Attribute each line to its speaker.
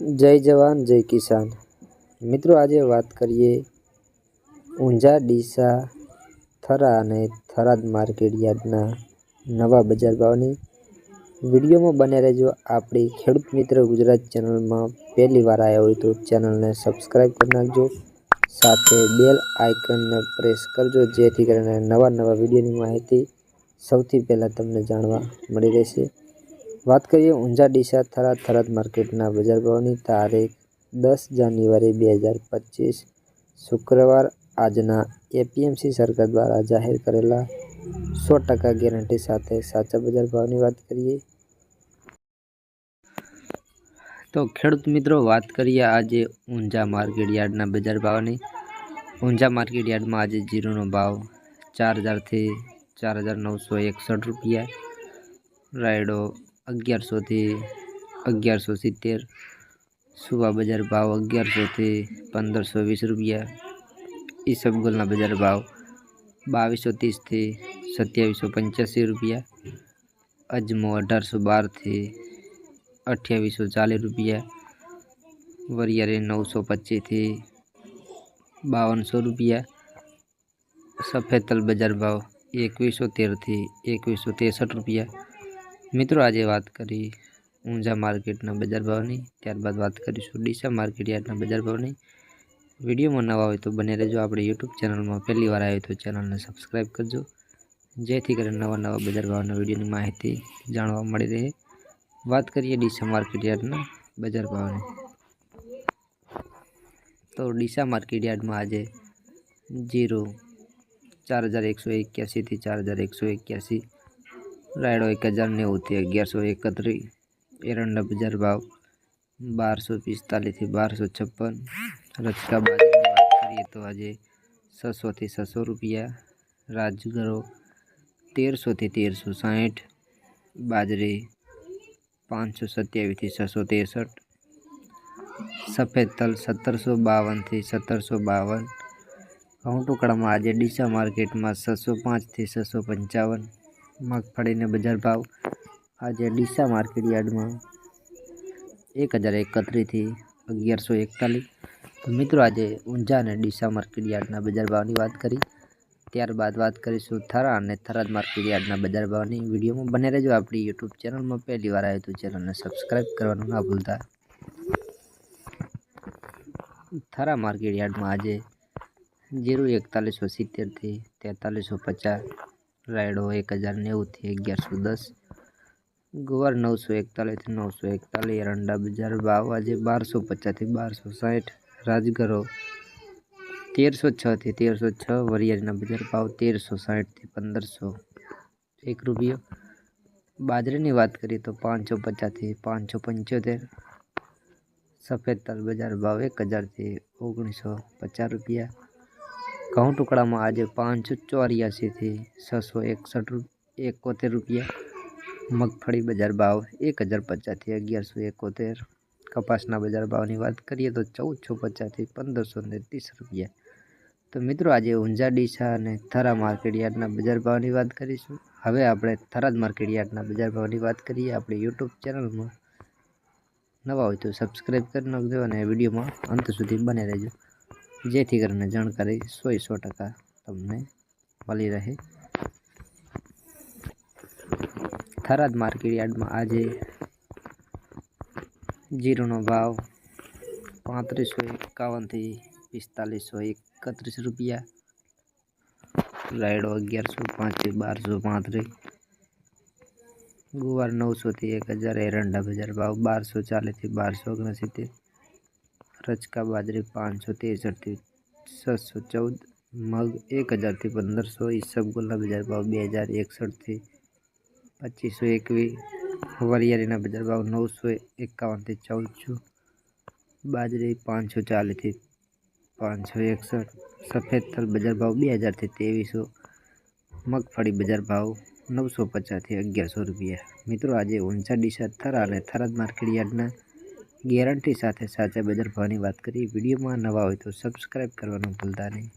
Speaker 1: जय जवान जय किसान। मित्रों आज बात करिए ऊंझा डीसा थरा अने थराद मार्केट यार्डना नवा बजार भावनी। विडियो में बने रहो। आपणी खेडूत मित्र गुजरात चेनल में पहली बार आया हो तो चेनल ने सब्सक्राइब कर नाखजो, साथे बेल आइकन ने प्रेस करजो जेथी करीने नवा नवा विडियोनी माहिती सौथी पहला तमने जाणवा मळी रहेशे। बात करिए ऊंझा डीसा थरा थराद मार्केटना बजार भावनी। तारीख 10 जान्युआरी 2025 शुक्रवार आजना एपीएमसी सरकार द्वारा जाहिर करेला 100% गेरंटी साथे साचा बजार भावनी बात करिए तो खेडूत मित्रों बात करिए आज ऊंझा मार्केट यार्डना बजार भावनी। ऊंझा मार्केट यार्ड में आज जीरोनो भाव 4000 थी 4961 रुपया, रायडो 1100 थी 1170, सुबह बजार भाव 1100 थी 1520 रुपया, ईसबगुलना बजार भाव 2230 थी 2785 रुपया, अजमो 1812 थी 2840 रुपया, वरियारी 925 थी 5200 रुपया, सफेद तल बजार भाव 2113 थी 2163 रुपया। मित्रों आज बात करी ऊंझा मार्केटना बजार भावनी। त्यारबाद बात करीशुं डीसा मार्केट यार्डना बजार भावनी। विडियो में नवा हो तो बने रहो। अपने यूट्यूब चेनल में पहली बार आए तो चेनल ने सब्सक्राइब करजो जेथी करीने नवा नवा बजार भावना विडियोनी माहिती जाणवा मळी रहे। बात करिए डीसा मार्केट यार्डना बजार भावनी तो डीसा मार्केट यार्ड में आज जीरो 4181 थी 4181, रायडो 1090 थी 1131, एरंडा बजार भाव 1245 थी 1256, रचका बाजरी की बात करिए तो आज 600 थी 600 रुपया, राजगरो 1300 थी 1360, बाजरी 527 थी 663, सफेद तल 1752 थी 1752। घऊं टुकड़ा में आज डीसा मार्केट में 605 थी 655। मगफड़ी ने बजार भाव आज डीसा मार्केट यार्ड में 1031 थी 1141। तो मित्रों आज ऊंझा ने डीसा मार्केट यार्डना बजार भावनी बात करी। त्यारबाद बात करीशुं थरा अने थराद मार्केट यार्डना बजार भावनी। विडियो में बने रहो। आपणी यूट्यूब चेनल में पहली बार आए तो चेनल ने सब्सक्राइब करवानुं ना भूलता। थरा मार्केट यार्ड में आज जीरो 4170 थी 4350, रायडो 1090 थी 1110, गुवार 941 थी 941, एरंडा बजार भाव आज 1250 थी 1260, राजगरो 1306 थी 1306, वरियारीना बजार भाव 1360 थी 1501 रुपया। बाजरी की बात करिए तो 550 थी 575, सफेद तल बजार भाव 1000 थी 1950 रुपया। घऊं टुकड़ा में आज 584 थी 661 रुपया। मगफड़ी बजार भाव 1050 थी 1171, कपासना बजार भाव की बात करिए तो 1450 थी 1530 रुपया। तो मित्रों आज ऊंझा डीसा अने थरा मार्केट यार्डना बजार भाव की बात करीशुं। हवे आपणे थराद मार्केट यार्डना बजार भाव की बात करिए। अपने यूट्यूब चेनल में नवा हो तो सब्सक्राइब कर नाखजो अने विडियो में अंत सुधी बने रहो जेथी करीने जाणकारी 100% तमने मळी रहे। थराद मार्केट यार्ड में आज जीरोनो भाव 3551 थी 4531 रुपया, रायडो 1105 थी 1235, गुवार 900 थी 1000, एरंडा बजार भाव 1240 थी 1269, रचका बाजरी 563 थी 614, मग 1000 थी 1500, ईसबगुलना बजार भाव 2061 थी 2521, वरियारीना बजार भाव 951 थी 1400, बाजरी 540 थी 561, सफेद तल बजार भाव 2000 थी 2300, मगफड़ी बजार भाव 950 थी 1100 रुपया। मित्रों आज ऊंझा डीसा थरा अने थराद मार्केट यार्डना गेरंटी साथे साचा बजार भावनी बात करी। विडियो में नवा हो तो सब्सक्राइब करवानुं भूलता नहीं।